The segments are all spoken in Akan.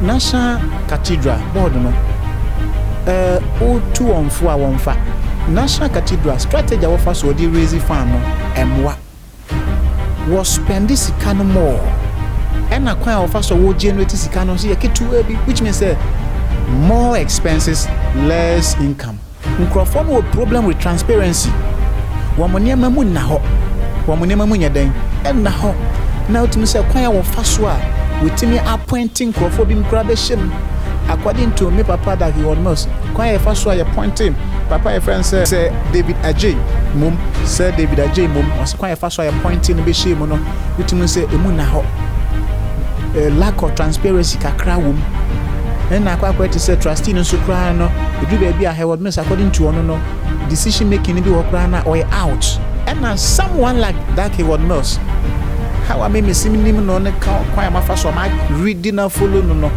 National Cathedral board no O2 on 4 1 fa National Cathedral strategy of us or the raising farm no emwa was spend this kind more and acquire of us or generate this kind of which means more expenses, less income. Microphone will problem with transparency. Wamonia mamun na ho, wamonia mamunya den, and na ho. Now to Mr. Choir of Faswa, with me appointing Crawford Crabeshim. According to me, Papa, that Heward-Mills, Choir Faswa appointing Papa, a friend said David Ajay, Mum, Sir David Ajay, Mum, was Choir Faswa appointing Bishi Mono, which means say Emunaho. Lack of transparency, kakra wum. And I quite to say trustee no sukrano, it do be a Heward-Mills according to no decision making be or out. And now someone like that Heward-Mills. How I may see him on the choir my first one, reading a follow no.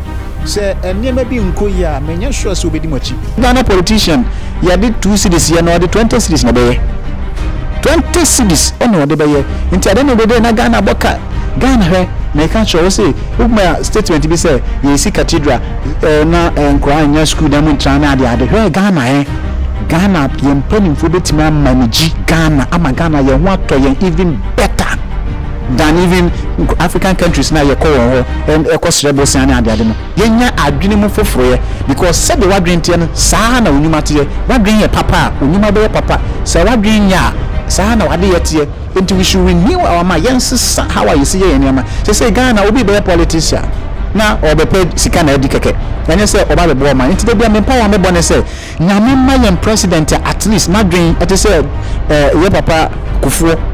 Say and near maybe Unkoya, may you sure so be much. Ghana politician, you did 2 cities here, no, the 20 cities na bay. 20 cities, oh no, the bay. Into I don't know whether Ghana Boka, Ghana. I can't show say, my statement to be said, you see cathedral, now and crying your school, them in China, the other Ghana, Ghana, you're planning for the team, manage Ghana, I'm a Ghana, you want to even better than even African countries now, you call and of course, Rebels and the other. Yenya are dreaming for free because said the Wadrin Sana, Unimati, Wadrin your papa, Unima papa, so Wadrin ya. Sana wadi yet until we should renew our mind. Yes, how are you see any man? Say Ghana will be the politician now or the paid Sikana Edicake. And you say about the woman into the empower me bonnet say Namama president at least my dream at say your papa Kufu.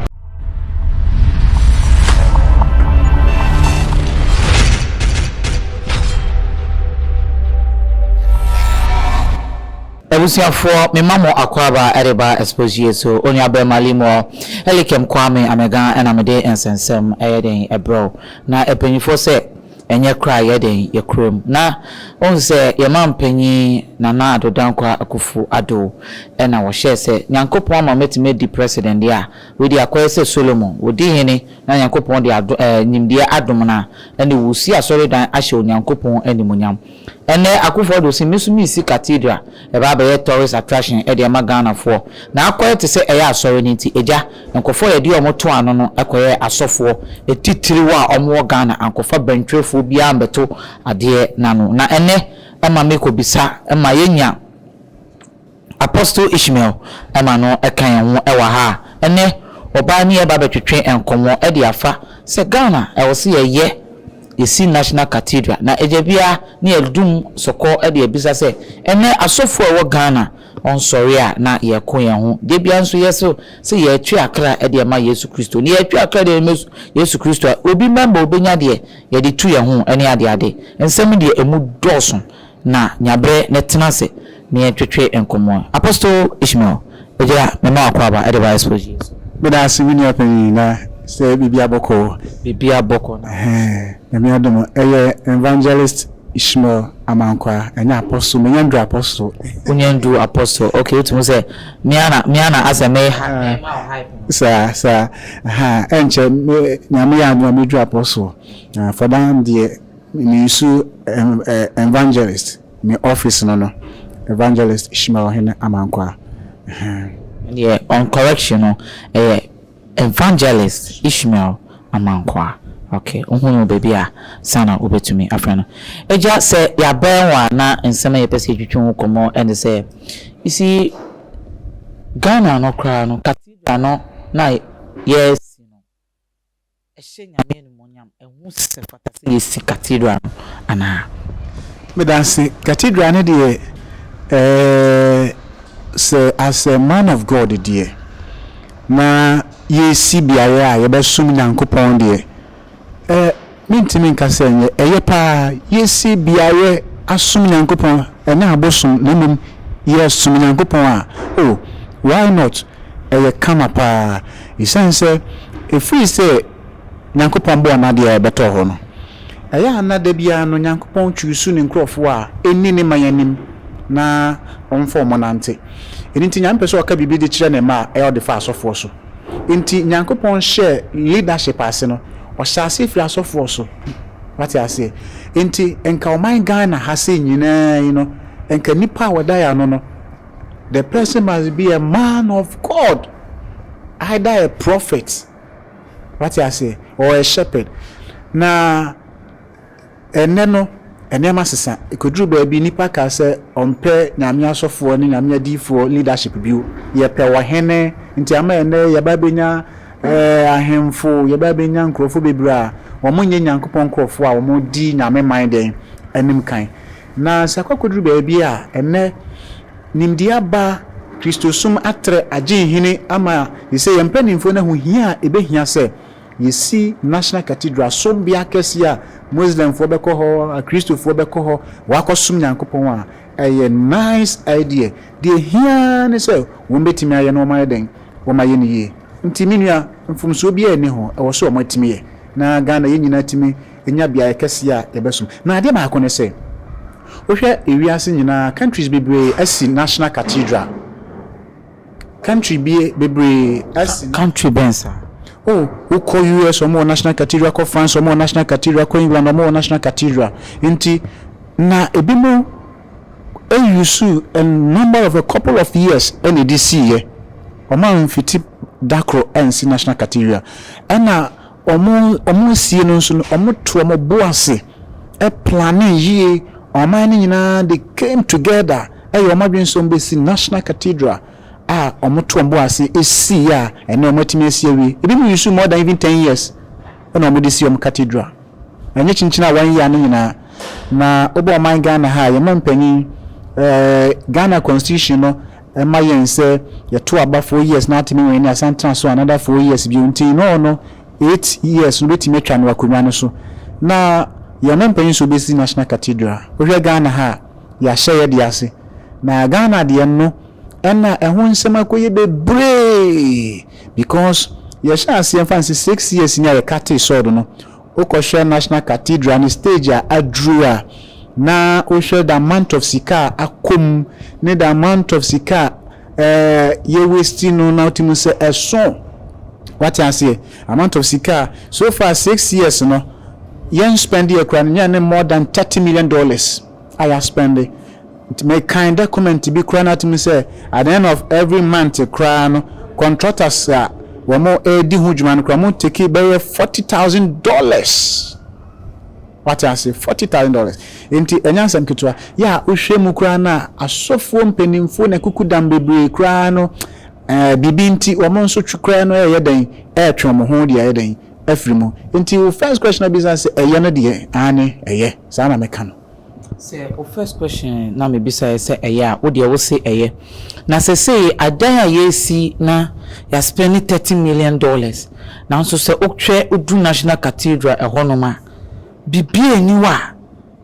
For me mamo akwaba ereba Xposed so onya be malimo elikem kwame amega and amede ensensem eyeden ebro na epanyifo se enye kra yeden yekrom na on se ye mampanyi na adodankwa akufu ado na wo hye se nyankopon ma metime di president dia we di akwese Solomon wodi hene na nyankopon di nyimdie adom na ene wusi asore dan ahye nyankopon animunyam ene akufo do si misumi si cathedral e ba be tourist attraction e de magana fo na akoye te se eya asore ni ti eja nkofo ye di omoto ano no akoye asofo etitiri wa omo Ghana ankofa bentwefo bia mbeto ade nano na ene ema meko bisa ema yenya Apostle Ishmael ema no ekan ho ewa ha ene oba ni e ba betwetwe enkomo e de afa se Ghana e wo se ye isi National Cathedral na ejebia ni edum soko e de bisa se ene asofo ewo Ghana on sorry na ye ko ye ho de bia nso yeso se ye twa akra e de ma Yesu Kristo ni ye twa akra de Yesu Kristo obi member obenya de ye de tu ye ho ene ade ensem de emu doso na nyabre ne tenase ni ye twetwe enkomo Apostle Ishmael eja me ma akwaba e de ba Xposed me da simi open na se bibia boko na me adom evangelist Ishmael amankwa enya apostle me nyandu apostle unyandu apostle okay utumu se miana aseme sa enche nyame ya me dru apostle for them the me issue evangelist me office no evangelist Ishmael hene amankwa yeah on correction evangelist Ishmael amankwa okay ohunu baby a sana obetumi afrena eja se ya benwa na nsema ye pese twetwe komo and say isi Ghana no kra no cathedral no na yes no ehye nyame no monyam ehu se fata se yesi cathedral no ana me dan se cathedral ne de say as a man of God de na yesi biare a ye besum nyankopon de mintimi nka senye eyepa yesi biare asum nyankopon ena abosum nemum yesum nyankopon a oh why not kama pa isense free say nyankopon bo na de beto ho no eya na da bia no nyankopon twusu ne nkrofo a eni ne mayanim na onfo monante enti nyampe so aka bibi de kire ne ma e de fa asofo so enti nyankopon share leadership ase no o shase fi asofo so What I say inti enka oman Ghana ha say nyina you know enka nipa wada ya no the person must be a man of God, either a prophet, what I say, or a shepherd. Na eneno enema sesa ikodru baabi nipa ka say ompe nyame asofo ni nyame adifo leadership biu ye pe wo hene nti ama ene ye ba benya ahemfo ye ba benya nkrofo bebra wo monye nyankopon nkrofo a wo mo di nyame man den enim kan na sakokodru baabi a ene nimdia ba Kristosum atre agye hene ama yese yempanimfo na hu hia ebehia se yesi National Cathedral sombia kesi a Muslim fo beko ho Christofo beko ho wakosum nyankopon a eye nice idea de hia ne se wo betimi aye no ma den wo ma ye ne ye nti minua mfumso bia eni ho e wo so mo timi ye na Ghana ye nyina timi enya bia kesi a ebesum na ade ma akone se ohwe ewiase nyina countries bebre asi National Cathedral country bebre asi country bensa uko US omo National Cathedral ko France omo National Cathedral ko England omo National Cathedral nti na ebimo eyusu a number of a couple of years any this year omo mfiti dakro NC National Cathedral na omo sie no nso omo to omo boase e planning ye omo ni nyina they came together omo dwen so mbesi National Cathedral omoto boase esi ya ene omotimi esi ewi ebi mu use more than even 10 years na omodisi cathedral enye chinchina 1 year no nyina na obo man Ghana ha ye mampanyi Ghana constitution no mayense ye to aba 4 years na atimi wen asantran so another 4 years bi unti no 8 years no betimi atwa no akonwa no so na ye mampanyi so besi National Cathedral ohwe Ghana ha ya share de ase na Ghana de no ena ehun sema koye bebre because ye sha asian fancy 6 years nya ye kate sword no okoshe National Cathedral ni stage adrua na ohwe the amount of sika akom ne the amount of sika ye waste no na utimu se eso what I say amount of sika so far 6 years no yen spend ye kran nya more than $30 million I spend to make kind document be crying at me say at the end of every month crown contractors were more edi hujman kramo take bury $40,000 what I say $40,000 enti enyansam kitwa ya ohwemu krana asofo mpenimfo na kukudam bebre krano bibi nti wo monso twukra no ye den twom ho de ye den afrimu enti first question business eye no de ane eye sa na meka no. Say first question na me bisa say eya wo de wo say eye na say adan a yesi na ya spend $30 million na nso say okwe odu National Cathedral ehonoma bibie niwa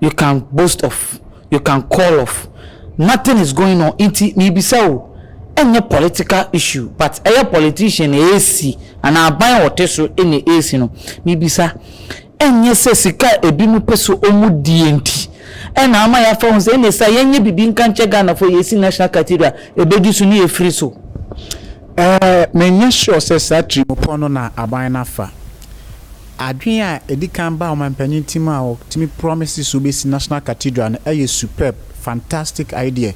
you can boast of, you can call off, nothing is going on inti me bisa wo any political issue but a politician AC and aban woteso any AC no me bisa enye se sika ebimu peso omu dienti ena ama ya fa say ne say yenye bibi nkanche Ghana for yesi National Cathedral ebedu so ni e free so menye sure say satri mopono na aban na fa adwen a edikan ba o mampanyin tim a o timi promises so be si National Cathedral na e superb fantastic idea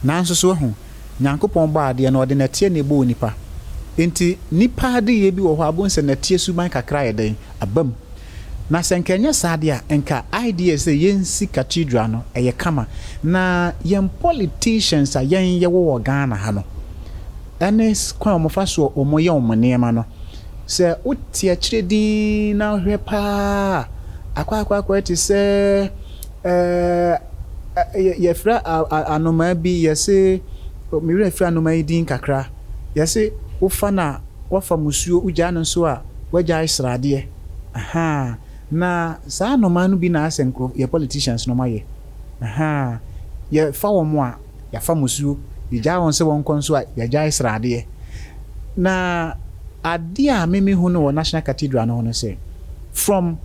nanso so ho nyankopon ba ade na ode na tie na ebo nipa enti nipa de ye bi wo ho abonse na tie suban kakra ye den abam na senkenya sadia enka idea say yensi cathedral no eye kama na yen politicians a yen ye wo Ghana ha no enes kwa omofa so omoye omonema no se utie chiredi na hwe pa akwa ti se ye fra anoma bi yese mi refra anoma idin kakra yese ufa na wafa musuo uja no so a waja israde aha na sa anoma no bi na asenko ye politicians no maye aha ye fa wo mo a ya fa musuo ija won se won konso a ya ja israde na adia meme hu no National Cathedral no say from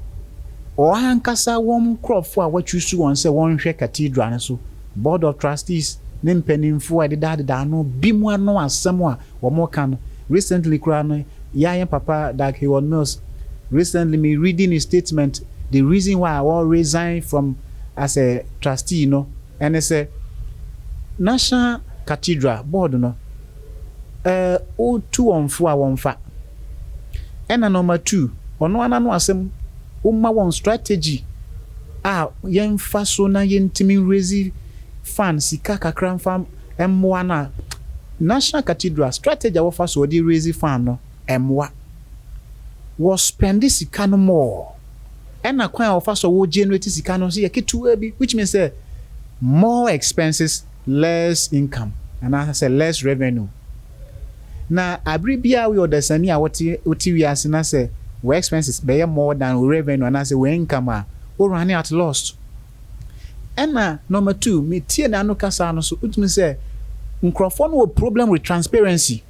o hankasa won crofo a wachusu won say won hwe cathedral no so board of trustees ne mpanimfo a deda no bimu ano asem a wo mo kan recently kura no yayen papa Heward-Mills recently me reading his statement the reason why I want resign from as a trustee, and it's a National Cathedral board, o 2 on 4 1 fa. And number 2, on one and wasem, one strategy. Yen faso na yen timi raise fan sika kakran fam emwa na National Cathedral strategy wo faso di raise fan no emwa was spend sika no more ena kwan wo faso wo generate sika no so ye ketu abi, which means more expenses, less income, and I say less revenue. Na abribia we odasani a woti wi ase na say we expenses be more than revenue, and I say we income or running at lost. And number 2, me tie na no kasa no so utumi say nkrofo no problem with transparency.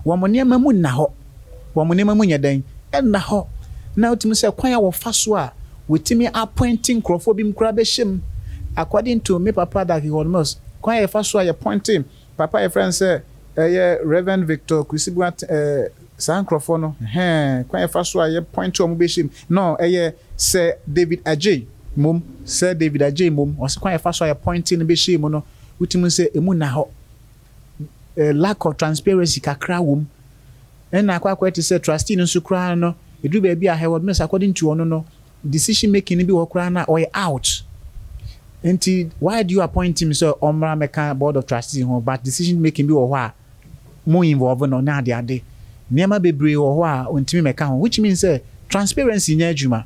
Wo monema mu na ho. Wo monema mu nyadan na ho. Na utumi say kwan ya wo faso a wetimi appointing nkrofo bi mkura be him. According to me papa that Heward-Mills, kwan ya faso a ya pointing papa your friend say Reverend Victor Kusi san nkrofo no kwan ya faso a ya point to be him. No Sir David Ajay mum o se kwan fa so ya pointing be shame no utimu se emu na ho lack of transparency kakra wom na akwa ti say trustee no sukra no edu ba bia Heward-Mills according to ono no decision making bi wo kra na or out. Enti why do you appoint him so omra meka board of trustees ho, but decision making bi wo ho a mo involve no na ade niam bebre wo ho a ontimi meka ho, which means transparency nya adwuma.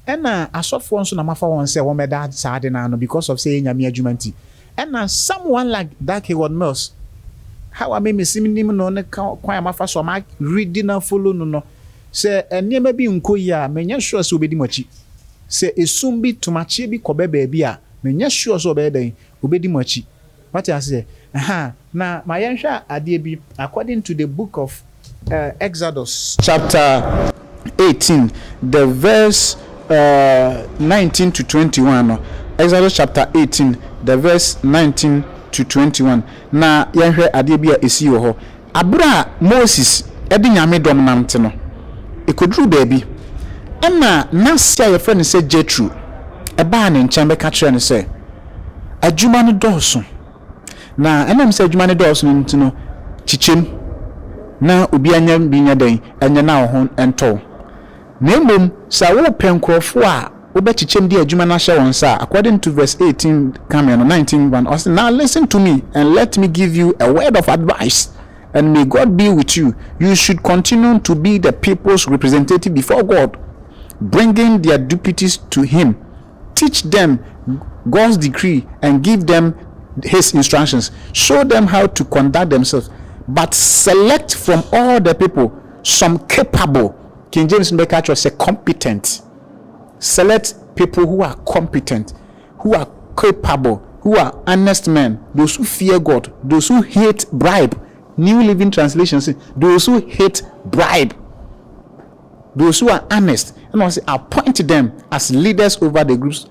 And asofo nso na mafa won say won meda saade na no because of say nyame adwumanti. And someone like that Heward-Mills, how I may nim no ne kwan mafa so ma reading na follow no say enema bi nko ya menya sure say obedi machi. Say esum bi tomachi bi kobebe bi a menya sure so obedi machi. What I say? Na my yenhwa ade bi according to the book of Exodus chapter 18, the verse 19 to 21. Exodus chapter 18, the verse 19 to 21. Na yenhwe ade bia esi wo ho. Abra Moses edi nyame dom namte no. Ekodru baabi. Ena na sia ye friend say Jethro. Eba ne nchen be ka kire ne say adwuma no dɔɔso. Na enam say adwuma no dɔɔso no chichem na obi anya bi nya den anya na wo ho ento. Nembom sa wo penkrofo a wo betichem di adwuma na hye won sa according to verse 18 Cameron 19:1. Now listen to me and let me give you a word of advice, and may God be with you. You should continue to be the people's representative before God, bringing their deputies to him. Teach them God's decree and give them his instructions. Show them how to conduct themselves, but select from all the people some capable. King James Mbeka say competent. Select people who are competent, who are capable, who are honest men, those who fear God, those who hate bribe. New Living Translation says those who hate bribe, those who are honest, and also appoint them as leaders over the groups.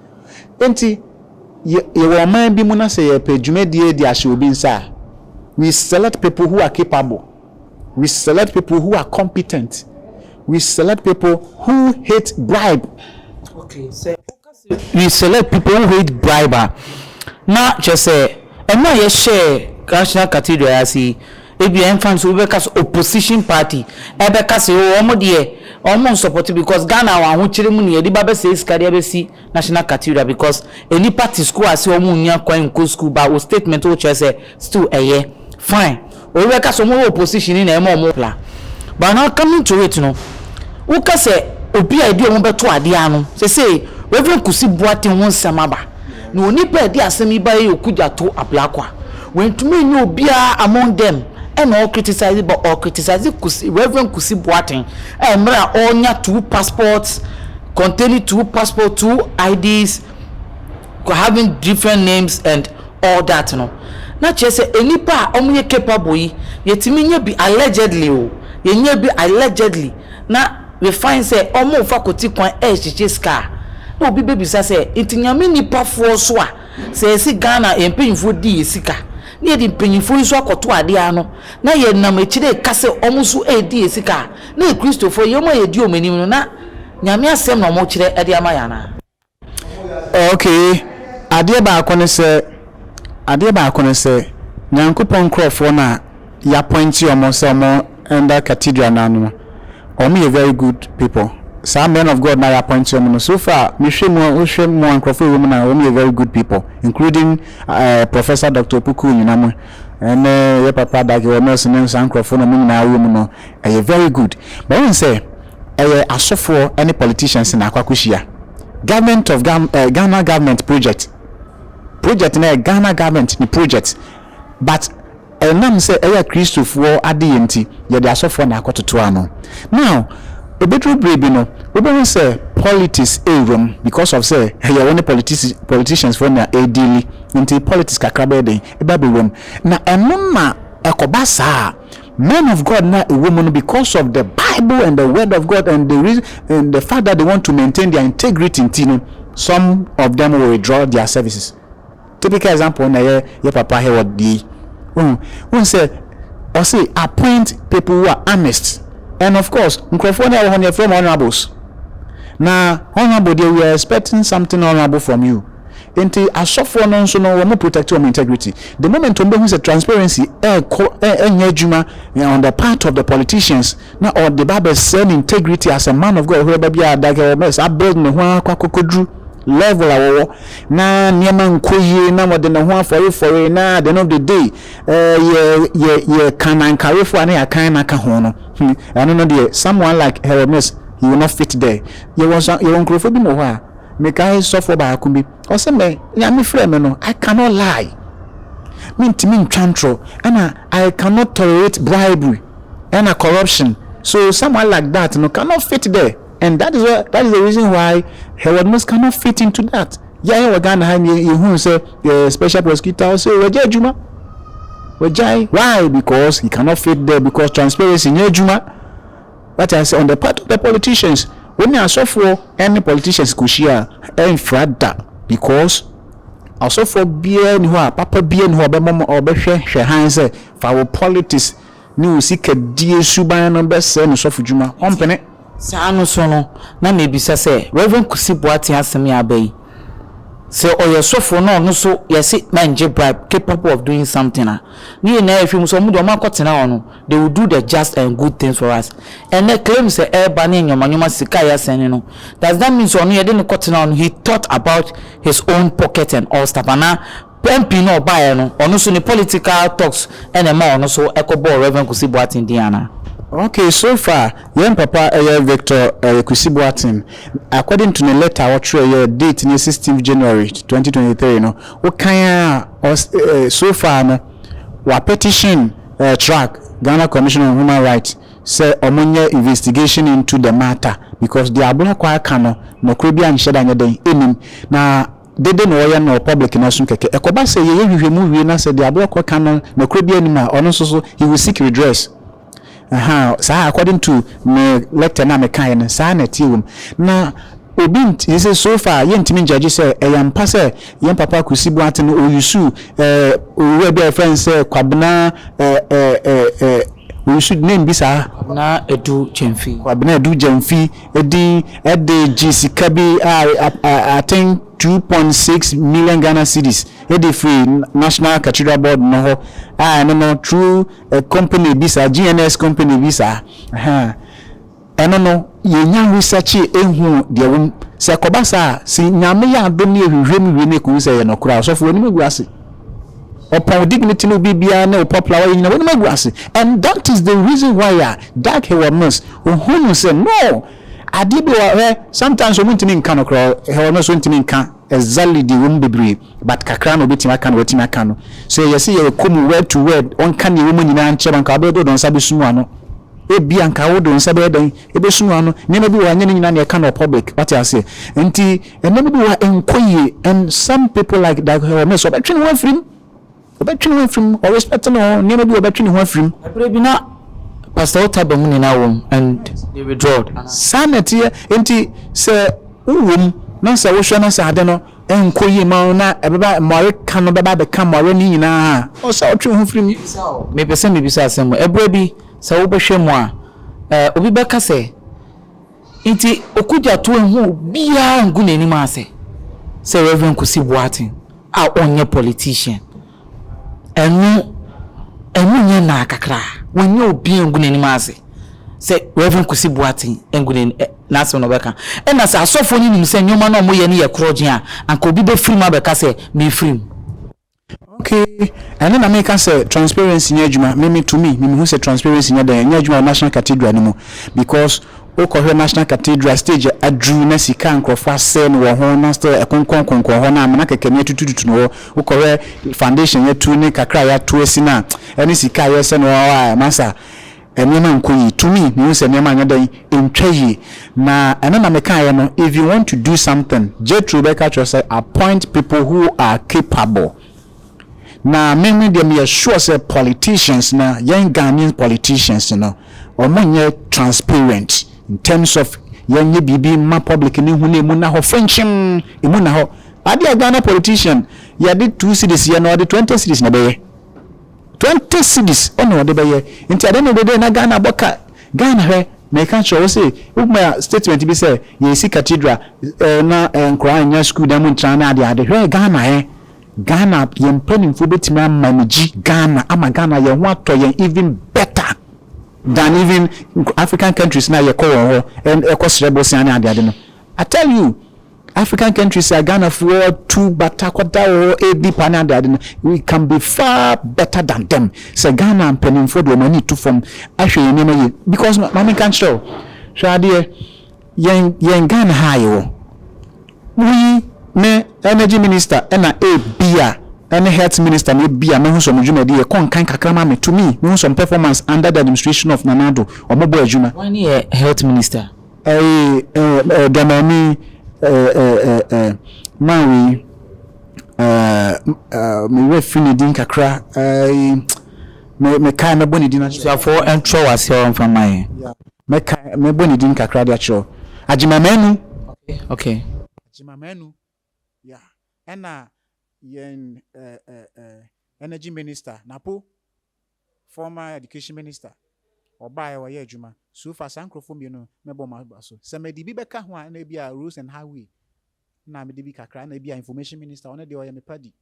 Enti ye man bi muna say pe dwumadie di ahye obi nsa. We select people who are capable. We select people who are competent. We select people who hate bribe. Okay, so we select people who hate bribe. Na just say, and now you share National Cathedral as he fans will because opposition party. Ebeka say almost support because Ghana wa hu money e di ba be say iskari abesi National Cathedral because any party school as omo nya kwan ko school ba o statement o say still fine. Obeka so mo opposition na e mo plan. But now coming to it no, uka say obi idea mo beto ade anu. Say Reverend Kusi Boateng won samaba. No nipa ade asemi ba e okuja to ablakwa. When to me no bia among them and all criticize but all criticize Kusi Reverend Kusi Boateng. Mra all nya 2 passports containing 2 passport, 2 IDs, having different names and all that no. Na che say enipa omunye capable yi yetimi nya bi allegedly o. Ye nya bi allegedly na we find say omo faculty kwan chiche ska. Na obi bebi say intinyame nipa fo so a say si Ghana empanyfo di sika. Na ye di empanyfo so akoto ade ano. Na ye nam echire ka say omo so edi sika. Na Christopher ye mo ye di omanim no na nyame asem na mo kire e de amaya na okay ade ba akone se nyankopon crofo na ya point omo se omo under cathedral na no omo very good people. Some men of God now appoint you. So far, we show more and women are only very good people, including Professor Dr. Puku, and your papa that you are nursing and women are very good. But when say I saw for any politicians in Akwakushia, government of Ghana government project in Ghana government project, but nam say Christo for ADNT, you are so for Nakoto now. A better baby no we say politics room because of say you only politicians for na daily into politics kakrabe den e ba be room na eno na ekobasa men of God na a woman because of the Bible and the word of God and the reason and the fact that they want to maintain their integrity in some of them will withdraw their services. Typical example na your papa Heward-Mills who say or say appoint people who are honest. And of course, microphone are from honorables. Now, honorable, they were expecting something honorable from you. Until a software non so no one protect your integrity. The moment when there is a transparency, on the part of the politicians, now or the Bible saying integrity as a man of God, whoever be a dagger mess, I build no one kwakodru level awo na niema nkoye na wode ne ho afore na the end of the day ye kanan karefo na ya kan na ka ho no I don't know there someone like Heward-Mills he will not fit there you won crofo bi no ho a me kai suffer ba akumbi o se me ya me frɛ me no I cannot lie mintimi ntwantro and I cannot tolerate bribery and corruption so someone like that no cannot fit there. And that is the reason why Heward-Mills cannot fit into that. Yeah, we're gonna have you say special prosecutor say Juma. Why? Because he cannot fit there because transparency in Juma. But I say on the part of the politicians, when you are so for any politicians could share and frada because also for being who are papa being who are mama or be share hands for our politics new seek a dear suban number send so for Juma company. Sano sono na me bisa say Reverend Kusi Boateng asem ya bai say oyesofo no so yesi manje bribe capable of doing something na na efim so mu do makotena ono they will do the just and good things for us and they claim say eba na nyoma sika ya sene no does that mean so ono ye de ne kotena ono he thought about his own pocket and all stuff na MP no buy no ono so ne political talks and ma ono so ekobo Reverend Kusi Boateng Diana. Okay, so far, young papa Victor Kusi Boateng, according to the letter what your date in 16th January 2023, what kind so far no petition track Ghana Commission on Human Rights say omonye investigation into the matter because the abula kwa kano no Caribbean sheda nyeden enim na dede no ya no public na sun keke ekoba say ye hwehwemu wie na say the abula kwa kano no Caribbean ma ono so he will seek redress. So according to me letter na me kan na sa na tiwum na obi is so far yentimi judge say eyampa say yem papa Kusi Boateng no oyusu we be friend say kwabena we should name bisa na edu chemfi kwabena edu jemfi edi jisika bi I think 2.6 million Ghana cedis edi free National Cathedral Board no no through a company bisa GNS company bisa no yenya research ehu de won se kobasa si nyame ya adom ne ehwehwem wie ne ku se ye no kura so fo ni maguase upon dignity no bibia na popular way na woni maguase and that is the reason why Dark Heward-Mills who say no adibi wa sometimes we ntimi nka no kura Heward-Mills ntimi nka exactly the room bebre but kakra no betima aka no wetima aka no so you see you come word to word on kan the woman nyina nche banka obedo don sabe sumu ano ebi anka wo don sabe den ebe sumu ano nyina bi wa nyina na aka no public what I say enti enemi bi wa enkoye and some people like that Heward-Mills obetwini ho afrim or respect no nyina bi obetwini ho afrim ebrebi na Pastor Otabemu ni na wom and they withdrew sanity enti se uwum na se wo hwe na se ade no enkoyi ma na ebeba more kan no beba be kan more ni nyina ha o se otwe ho firi me pese me bisa asem ebra bi se wo behwe mu a obi beka se Inti okuja to hu bia ngu n'anim ase. Say Reverend Kusi Boateng a onye politician. Enu nye na kakra. Wenye obi ngu n'anim ase. Say Reverend Kusi Boateng ngu n'anim na se no beka. E na se asofo ni nim se nyoma na mo ye ne ye krogen a anka obi be free ma beka se me free. Okay, and then I make us a transparency in Juma. To me, who say transparency in the Juma National Cathedral anymore because Okohe National Cathedral stage a drew Nessie can crofas sen or honor still a concon hona manaka can to know Okohe foundation yet to make a cry at to a sinner and Sika yes and massa. And woman to me, news and Yaman day in treasury. Now, and then I'm if you want to do something, J. Rebecca say appoint people who are capable. Now, many them are sure say politicians now, young Ghanaian politicians, or more transparent in terms of young BB ma public in Muna ho French Imuna ho. I did a Ghana politician, ya did 2 cities, ya no, the 20 cities na be 20 cities, oh no, the bay. Into I don't know the day na Ghana boka Ghana he. Me can show say, my statement be say, ye see cathedral, na crying your school, them China, the Ghana Ghana yen penning for betima manage Ghana ama Ghana yen want to yen even better than even African countries now ye call and I tell you African countries are Ghana for 2 batakwada or AB panada we can be far better than them. So Ghana and penning for the money to from actually because mommy can show yen Ghana high we me energy minister and a beer and health minister me beer me some juma dey kon kan kakrama me to me some performance under the administration of Nanado or mobile juma when he health minister Gamani Maui me we fini din kakra me kai me boni din so for intro was here from my me boni din kakra dia cho ajimamenu okay ajimamenu yeah, and yen energy minister, Napo, former education minister, or by our year Juma, so far Sancrophone, Mebo Mabaso. Some may be Beka, and maybe a rules and highway. Now, maybe Kakra, maybe information minister, on the day I am a paddy.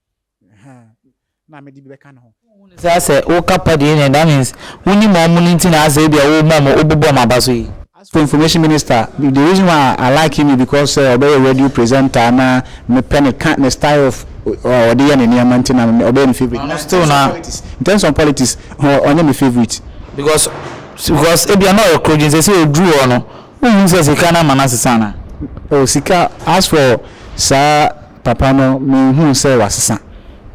Now, maybe Becano. That's a Oka paddy, and that means when you more money as a old mamma, Obama Basui. As for information minister, the reason why I like him is because obey radio presenter na me pen can't style of or the and near mountain and obey my favorite. Still now in terms of politics, or my favorite. Because if you are not a Croatian, they say drew or no. Who says he can't manage sana? Oh, Sika, as for Sir Papa no, me who say was son.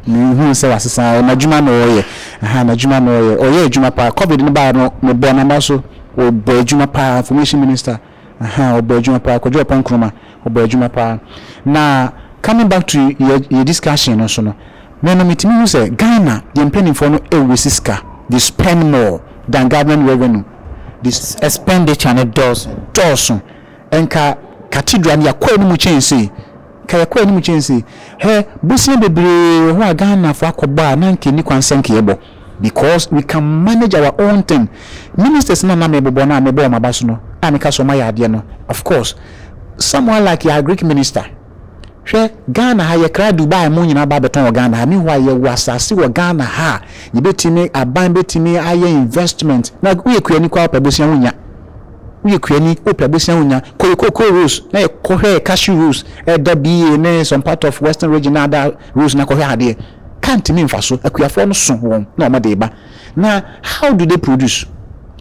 Me who say was son, Najuma no ye, Najuma no ye, or ye, Juma pa, COVID in the bar no, me born and also. Or Bejuma Pa information minister, or Bejuma Pa, Kojo Pankroma, or Bejuma Pa. Now, coming back to your discussion, also, no, meeting you say Ghana, the penning for no Siska, they spend more than government revenue. This expenditure and does, and cathedral, ya quite no change. Kaya ni mchensi he busi bebre ho Ghana for akoba na nke ni kwansen kebo because we can manage our own thing. Ministers na mebo na mebo mabaso no anika so my ade no. Of course, someone like your Greek minister hwe Ghana ha ye kra Dubai mo nyina ba beton Ghana ha mi ho ye wasase wo Ghana ha ye betimi aban betimi aye investment na we kuani kwa pabosia wonya we kuani opabosia wonya koyoko rules na ye kohwe cashew rules da be ne some part of western region other rules na kohwe ade can't mean for so akuafo no so won na o de ba na how do they produce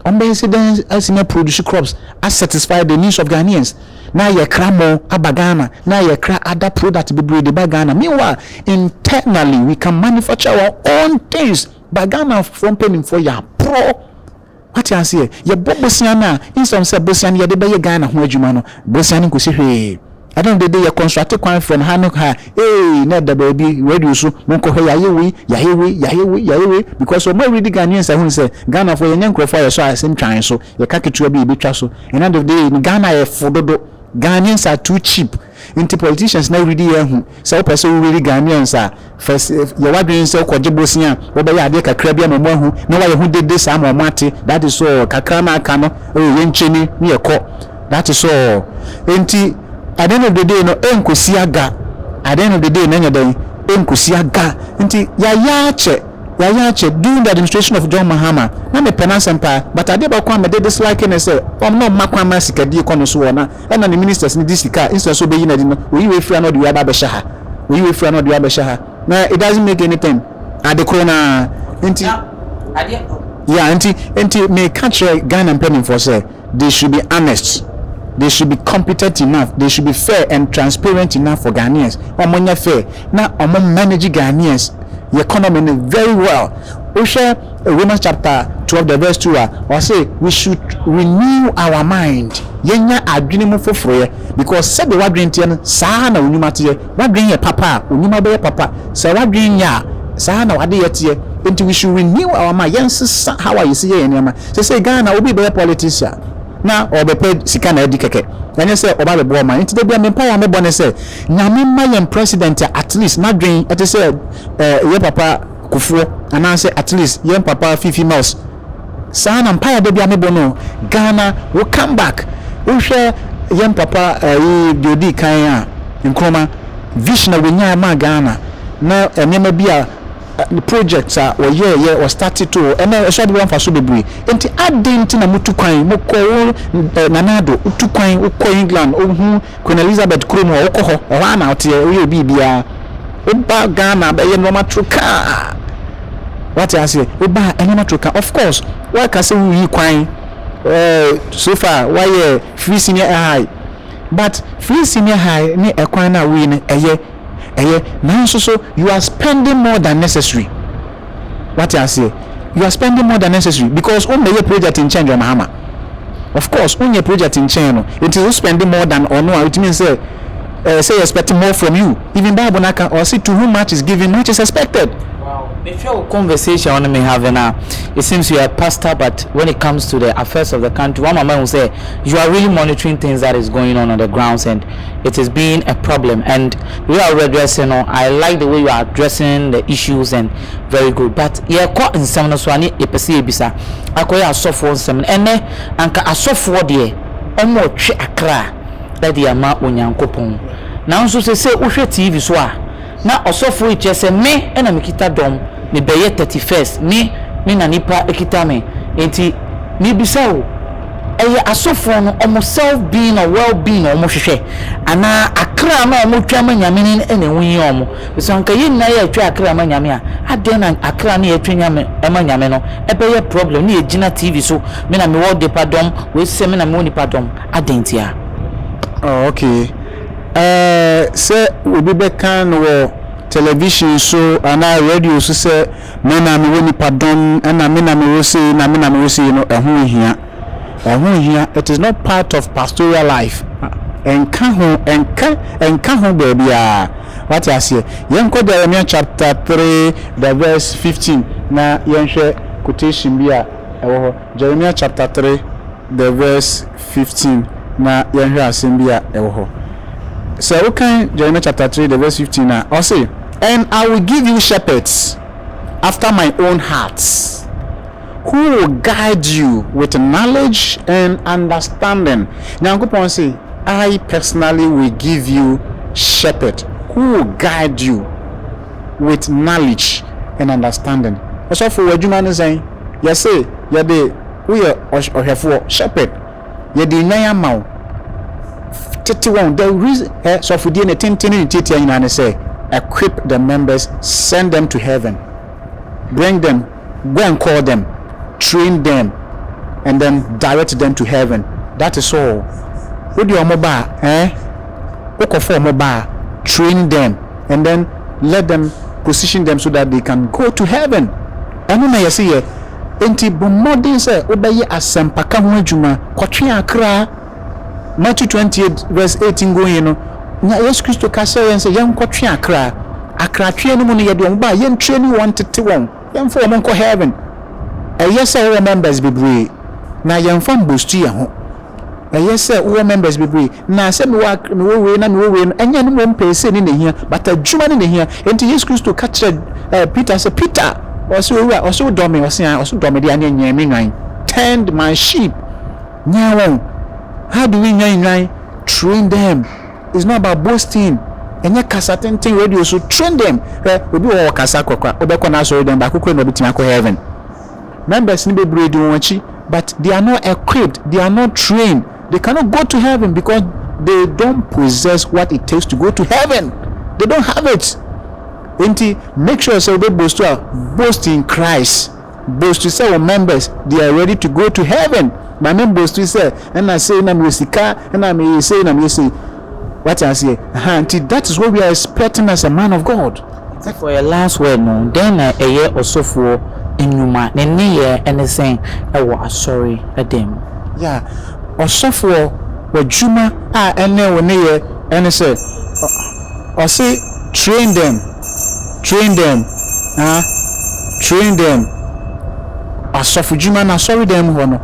on the as in produce crops as satisfy the needs of Ghanaians. Now ye cramo abagana, now ye cra other product be breed bagana. Meanwhile, internally we can manufacture our own things. Bagana from penning for ya pro. What you say? Ye bobosiana in some say bosian ye de be Ghana ho adwuma no. Bosian Kusi hwe. I don't the day you construct one from Hanok ha. Hey, not the baby radio so monko yahewe because so more really Ghanaians I say Ghana for your for your so same trying so you can't get to be so and end of the day in Ghana for Ghanaians are too cheap. Into politicians now really so person really Ghanaians are first your wadrin so kwajebosia oba ya de kakra bia no hu na wa ye hu de this am mate that is so kakra na aka no yencheni ne yeko That is all. Enti at the end of the day no enkosi aga. At the end of the day nanya den enkosi aga. Enti yayache during the administration of John Mahama na me penance empire, but ade ba kwa me dey dislike ne say no makwa ma sikadi kono so na e na the ministers ni disika instead so be yi na di no we free no the aba be sha ha we free no the aba sha ha na it doesn't make anything at the corona enti yeah enti me catch Ghana planning for say they should be honest, they should be competent enough, they should be fair and transparent enough for Ghanaians. Omonya fair na omo manage Ghanaians the economy very well. We share Romans chapter 12 the verse 2 or say we should renew our mind. Yenya adwene mu foforo because said the wadwen tie saa na onuma tie wadwen ye papa onuma be papa sa wadwen ya saa na wade ye tie until we should renew our mind. Yes, how are you see ye nyama say Ghana obi be politician na obepe sika na edi keke na say oba be bo man nti de bia me pa ya me bone say nyame ma yem president at least na dwen et say ye papa kufuo ana say at least ye papa Heward-Mills sa na mpa ya de bia me bono Ghana will come back we share ye papa de odi kan a nkroma vision na wonya ma Ghana na enema bia the projects are or started to and I should one for so bebre enti adenti na mutu kwan moko nanado utu kwan uko England ohu Queen Elizabeth Kromo okọ ho wa na ote we bibia oba Ghana be ye normal truka what I say oba normal truka of course why can say we kwan so far why free senior high but free senior high ni ekwan na we ni now so you are spending more than necessary. What I say, you are spending more than necessary because on your project in change, Mahama. Of course, on your project in change, it is spending more than or no. It means say expecting more from you. Even Bible naka or see to whom much is given, much is expected. Wow. If your conversation on me having now, it seems you are a pastor, but when it comes to the affairs of the country, one man will say you are really monitoring things that is going on the grounds, and it is being a problem. And we are addressing. I like the way you are addressing the issues, and very good. But yeah, quite in some so I need a bisa. I call you a software some, and then anka a software there. Omo che akra that the ama onyankopon. Now so say uhwe TV so a na osofo iche se me na mekita dom me beye 31st me na nipa ekita me enti ni bisa o eye asofo no omo self being or well being omo hwehwe ana akra na omo twa manyame ni ene wunyi omo so anka yin na ye twa akra manyame a ade na akra na ye twa nyame manyame no ebeye problem na ejina TV so me na me wo de padom we se me na me woni padom adentia. Oh, okay. Say we be can wo television so and radio so say me na me woni padom and me na me wo say na me na me wo say no ehun hia it is not part of pastoral life enka ho baby ah what you say yenko Jeremiah chapter 3 the verse 15 na yenhwe quotation bi a ewo ho Jeremiah chapter 3 the verse 15 na yenhwe asem bi a ewo ho. So okay, Jeremiah chapter 3 the verse 15 now I'll say, and I will give you shepherds after my own heart, who will guide you with knowledge and understanding. Now go on say, I personally will give you shepherd who will guide you with knowledge and understanding. Also for what you man is saying, you say, you de we are here for shepherd, you de naya mau. The reason so for the and say equip the members, send them to heaven, bring them, go and call them, train them, and then direct them to heaven. That is all. With your mobile, for mobile, train them, and then let them position them so that they can go to heaven. And when I see enti bomodin say obeye asempaka ho adwuma kotwe akra Matthew 28 verse 18 going no nya Yesu Kristo ka say say yen kotwe akra twe no mu no ye de ba yen twe ni won tete won yen fo mo ko heaven yes say members bebre na yen fam bostu ye ho yes say we members bebre na say me we na me we enya no mo mpese ni ne hia but adwuma ni ne hia enti Yesu Kristo ka kire Peter say Peter also domi was also domi the anya me nwan tend my sheep nyawon How do we train them? It's not about boasting. And yet, Casatin radio, so train them. We do all Casacroca, Obekona, so them back, who could not be heaven. Members need to be doing, but they are not equipped, they are not trained. They cannot go to heaven because they don't possess what it takes to go to heaven. They don't have it. Make sure so they boast in Christ. Boast to say, members, they are ready to go to heaven. My members to say, and I say, I'm Rusika, and I'm saying, what I say. That is what we are expecting as a man of God. For your last word, no, then a year or so for Inuma, then near anything, I was sorry at them. Yeah, or so for what Juma, and then when they and I said, or say, train them, train them. I suffer Juma, and I sorry them, one.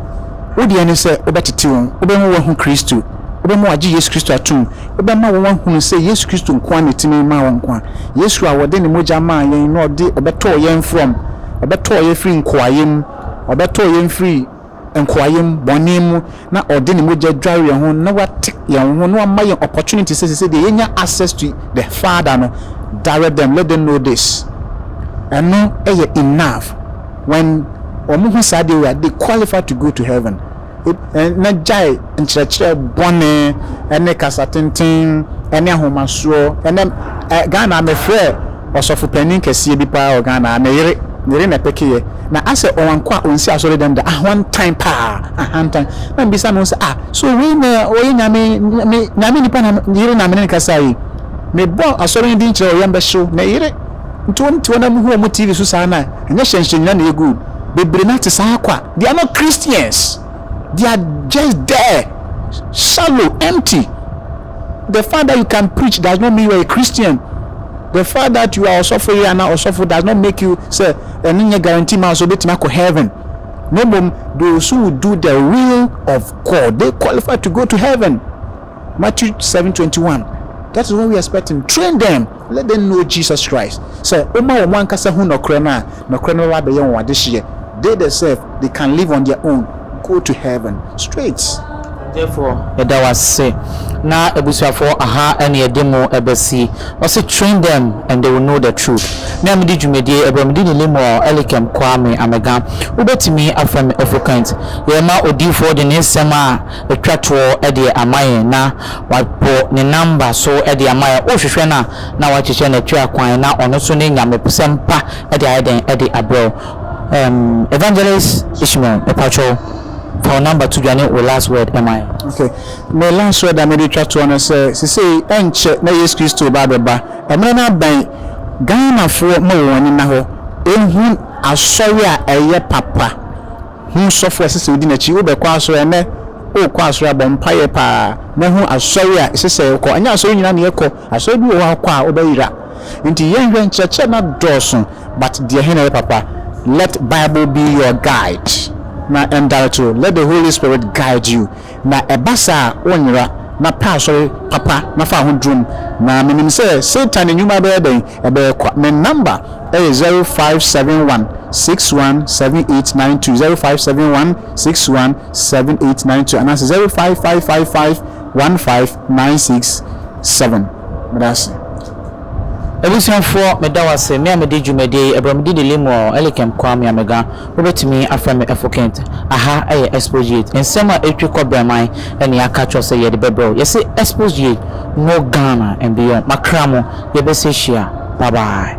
What the end say, Obatiti, Obama who Christ, Obama Jesus Christ at two, Obama one who say, yes, Christ to quantity, my one quan. Yes, you are what then Mojama, you know, a better yen from a better free in Quayim, a better yen free and Quayim, Bonim, not ordinary Moja drive your home, no what young one, no my opportunity says, the any access to the Father, no, direct them, let them know this. And no, enough when. They qualify to go to heaven. Na jai nchirachire bone ene kasatintin ene ahomaso ene Ghana me frɛ osofu panin kɛseɛ bi pa o Ghana na yere na pekeye na ase owankwa onsi asɔre dem da one time pa time na mbisa no say so we na oyi nyame nipa na yere na mene kasai me bo asɔre ndi nkyerɛ oyamba show na yere nti na mu hu mo TV so saa na enye hyenhyen na egu. They are not Christians. They are just there, shallow, empty. The fact that you can preach does not mean you are a Christian. The fact that you are also for you and now also for does not make you say and guarantee my so to heaven. No, those who do the will of God, they qualify to go to heaven. Matthew 7:21. That is what we are expecting. Train them. Let them know Jesus Christ. So, one kasa hu no krena wa be yon wa this year. They themselves, they can live on their own, go to heaven straight. Therefore, that was say now ebusuafo aha any demo ebesi also train them and they will know the truth. Now me did you medie ebramdi ni limo elikem kwame amega ubetimi afam africans yema odifo de nsema etwato e de amaye na wapo ne number so e de amaye ohwehwe na wacheche na twa kwan na ono so ne nyamesempa e de aden e de abro evangelist Ishmael epacho for number 2 Johnny will last word am I okay my last word I made try to honor say enche na Jesus Christ ba emena ban Ghana for mo woni na ho ehun asori a eye papa hu software sese odi na chi wo be kwa asori ene o kwa asori abompaye pa na hu asori a sese ko anya asori nyina na ekọ asori bi wo akọ a obeyira nti yen hwe ncheche na dosun but the hen papa let Bible be your guide. Na endato let the Holy Spirit guide you. Na ebasa onira na pastor papa na fa ho drum na menim say Satan enyuma be den ebe me number is 0571 617892 0571 617892 and that's 0555515967. That's ebusuafo medawase me amede dwumade abramdi de limo elikem kwame amega obetimi afame efokent aha eye Xposed ensema etwekọ breman ene aka cho se ye de bebro ye se Xposed no Ghana and beyond makramo ye be se shia bye bye.